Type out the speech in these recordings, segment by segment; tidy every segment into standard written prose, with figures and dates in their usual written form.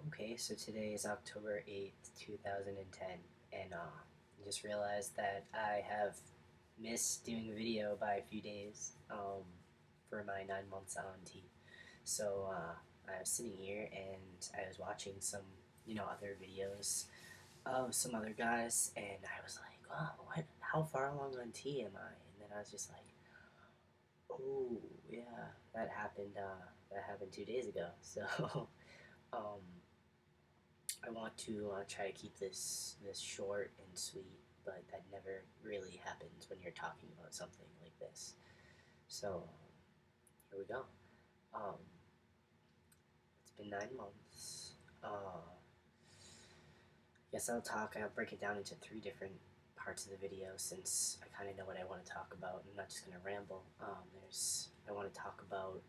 Okay, so today is October 8th, 2010, and I just realized that I have missed doing video by a few days for my 9 months on T. So I was sitting here and I was watching some, other videos of some other guys, and I was like, wow, what? How far along on T am I? And then I was just like, oh, yeah, that happened. That happened 2 days ago. So, um, I want to try to keep this short and sweet, but that never really happens when you're talking about something like this. So here we go. Um, it's been 9 months. Guess I'll break it down into three different parts of the video since I kind of know what I want to talk about. I'm not just gonna ramble. I want to talk about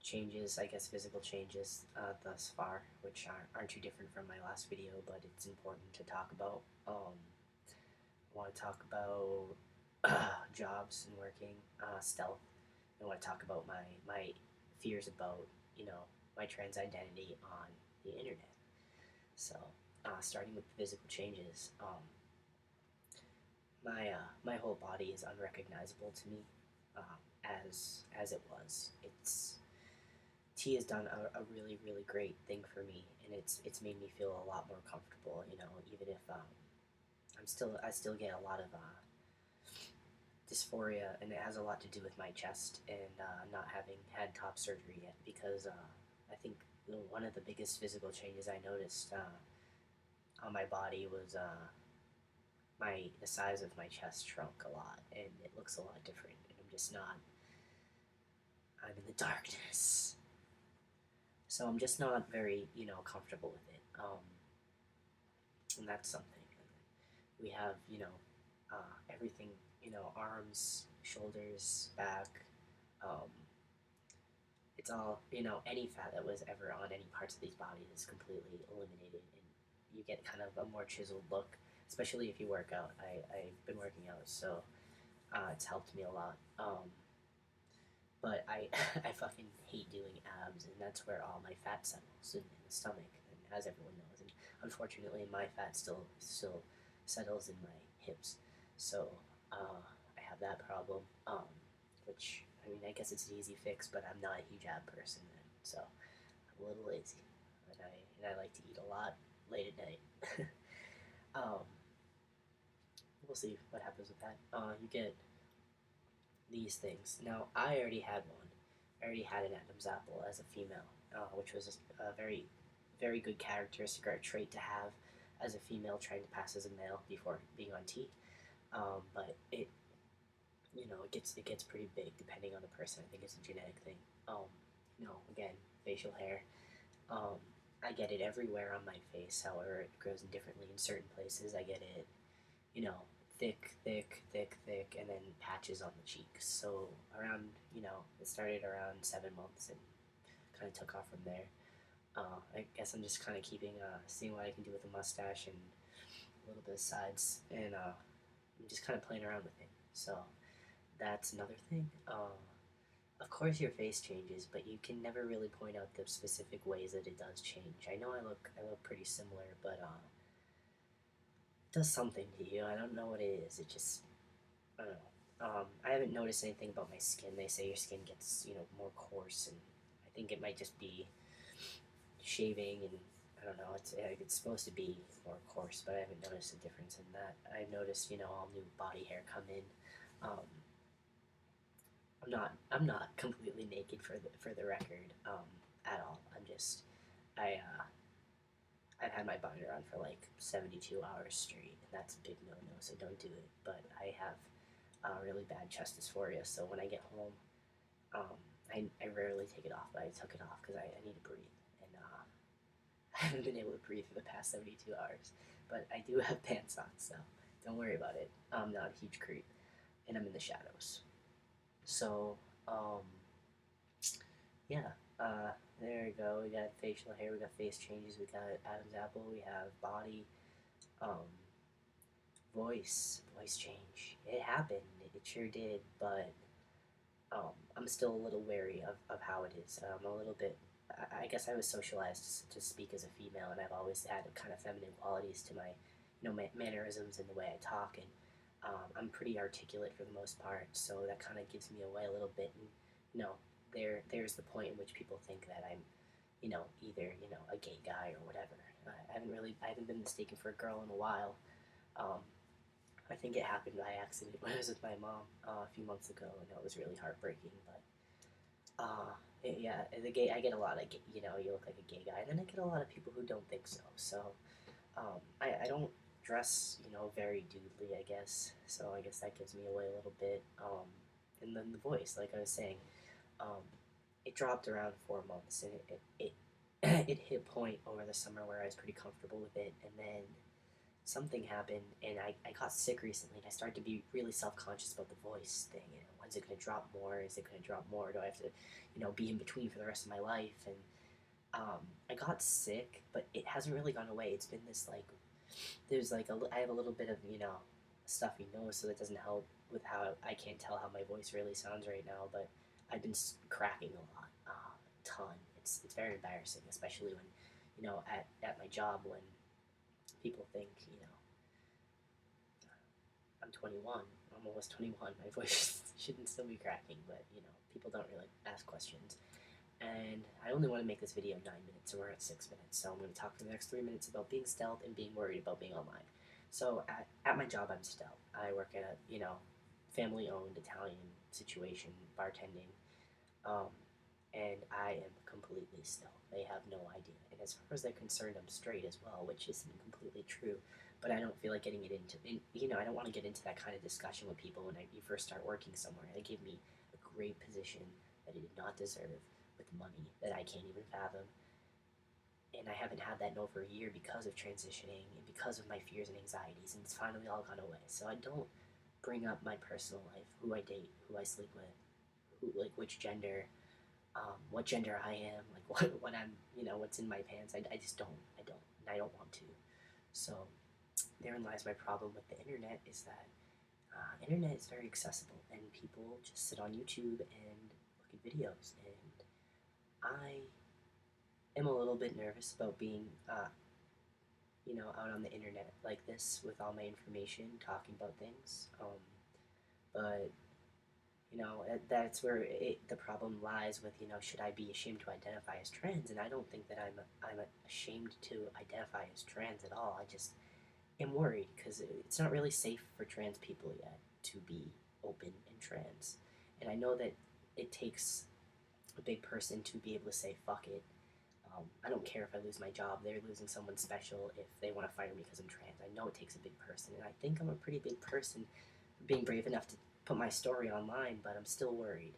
changes, I guess physical changes thus far, which aren't too different from my last video, but it's important to talk about. I want to talk about jobs and working, stealth. I want to talk about my fears about, you know, my trans identity on the internet. So, starting with physical changes, my whole body is unrecognizable to me, as it was. Tea has done a really great thing for me, and it's made me feel a lot more comfortable. Even if I still get a lot of dysphoria, and it has a lot to do with my chest and not having had top surgery yet. Because I think one of the biggest physical changes I noticed on my body was my the size of my chest shrunk a lot, and it looks a lot different. And I'm just not. I'm in the darkness. So I'm just not very, comfortable with it. And that's something. We have, everything, arms, shoulders, back. Um, it's all, any fat that was ever on any parts of these bodies is completely eliminated, and you get kind of a more chiseled look, especially if you work out. I've been working out, so it's helped me a lot. But I, I fucking hate doing abs, and that's where all my fat settles in the stomach, and as everyone knows. And unfortunately, my fat still settles in my hips, so I have that problem. Which I mean, I guess it's an easy fix, but I'm not a huge ab person, then, so I'm a little lazy, and I like to eat a lot late at night. um, we'll see what happens with that. You get these things. Now, I already had one. I already had an Adam's apple as a female, which was a very good characteristic or a trait to have as a female trying to pass as a male before being on T. But it gets pretty big depending on the person. I think it's a genetic thing. Again, facial hair. Um, I get it everywhere on my face. However, it grows differently in certain places. I get it, you know, thick, and then patches on the cheeks. So it started around 7 months and kind of took off from there. I guess I'm just kind of seeing what I can do with a mustache and a little bit of sides, and I'm just kind of playing around with it. So that's another thing. Of course, your face changes, but you can never really point out the specific ways that it does change. I know I look pretty similar, but it does something to you. I don't know what it is. It just I don't know. I haven't noticed anything about my skin. They say your skin gets, more coarse, and I think it might just be shaving, and I don't know. It's supposed to be more coarse, but I haven't noticed a difference in that. I've noticed, all new body hair come in. Um, I'm not completely naked for the record, at all. I've had my binder on for like 72 hours straight, and that's a big no-no. So don't do it. But I have really bad chest dysphoria, so when I get home, I rarely take it off, but I took it off because I need to breathe, and I haven't been able to breathe for the past 72 hours. But I do have pants on, so don't worry about it. I'm not a huge creep, and I'm in the shadows. So, um, yeah, there we go. We got facial hair, we got face changes, we got Adam's apple, we have body, um, voice change. It happened, it sure did, but I'm still a little wary of how it is. I'm a little bit I guess I was socialized to speak as a female, and I've always had kind of feminine qualities to my, mannerisms and the way I talk, and I'm pretty articulate for the most part, so that kind of gives me away a little bit, and you know, there's the point in which people think that I'm, either a gay guy or whatever. I haven't been mistaken for a girl in a while. Um, I think it happened by accident when I was with my mom a few months ago, and it was really heartbreaking. But yeah, I get a lot of you look like a gay guy, and then I get a lot of people who don't think so. So I don't dress very dudely, I guess. So I guess that gives me away a little bit. And then the voice, like I was saying, um, it dropped around 4 months, and it it hit a point over the summer where I was pretty comfortable with it, and then something happened, and I got sick recently, and I started to be really self-conscious about the voice thing. When's it going to drop more? Is it going to drop more? Do I have to, be in between for the rest of my life? And I got sick, but it hasn't really gone away. It's been this like, I have a little bit of stuffy nose, so that doesn't help with how I can't tell how my voice really sounds right now. But I've been cracking a lot, a ton. It's very embarrassing, especially when at my job when people think I'm 21. I'm almost 21. My voice shouldn't still be cracking, but people don't really ask questions. And I only want to make this video 9 minutes, and we're at 6 minutes. So I'm going to talk for the next 3 minutes about being stealth and being worried about being online. So at my job, I'm stealth. I work at a family-owned Italian situation, bartending, um, and I am completely stealth. They have no idea. And as far as they're concerned, I'm straight as well, which isn't completely true. But I don't feel like getting it into, I don't want to get into that kind of discussion with people when you first start working somewhere. They give me a great position that I did not deserve with money that I can't even fathom. And I haven't had that in over a year because of transitioning and because of my fears and anxieties, and it's finally all gone away. So I don't bring up my personal life, who I date, who I sleep with, which gender, what gender I am, like what I'm, what's in my pants. I just and I don't want to. So therein lies my problem with the internet is that internet is very accessible, and people just sit on YouTube and look at videos, and I am a little bit nervous about being, out on the internet like this with all my information, talking about things. But that's where the problem lies with should I be ashamed to identify as trans? And I don't think that I'm ashamed to identify as trans at all. I just am worried because it's not really safe for trans people yet to be open and trans, and I know that it takes a big person to be able to say fuck it. I don't care if I lose my job. They're losing someone special if they want to fire me because I'm trans. I know it takes a big person, and I think I'm a pretty big person for being brave enough to put my story online, but I'm still worried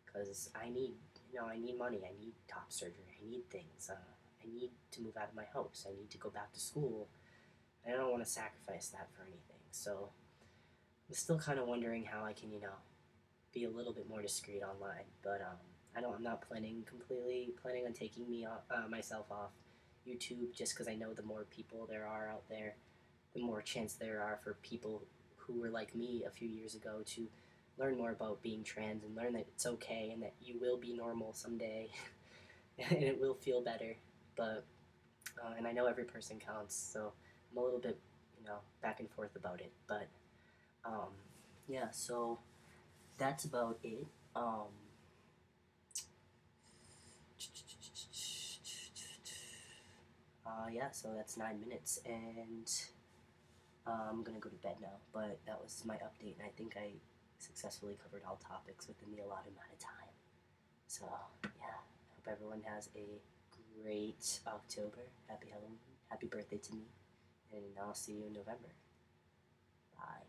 because I need, I need money. I need top surgery. I need things. I need to move out of my house. I need to go back to school. I don't want to sacrifice that for anything. So I'm still kind of wondering how I can, be a little bit more discreet online. But I'm not completely planning on taking myself off YouTube just because I know the more people there are out there, the more chance there are for people who were like me a few years ago to learn more about being trans and learn that it's okay and that you will be normal someday and it will feel better. But and I know every person counts, so I'm a little bit, back and forth about it. But um, yeah, so that's about it. Yeah, so that's 9 minutes, and I'm gonna go to bed now. But that was my update, and I think I successfully covered all topics within the allotted amount of time. So yeah, I hope everyone has a great October. Happy Halloween. Happy birthday to me. And I'll see you in November. Bye.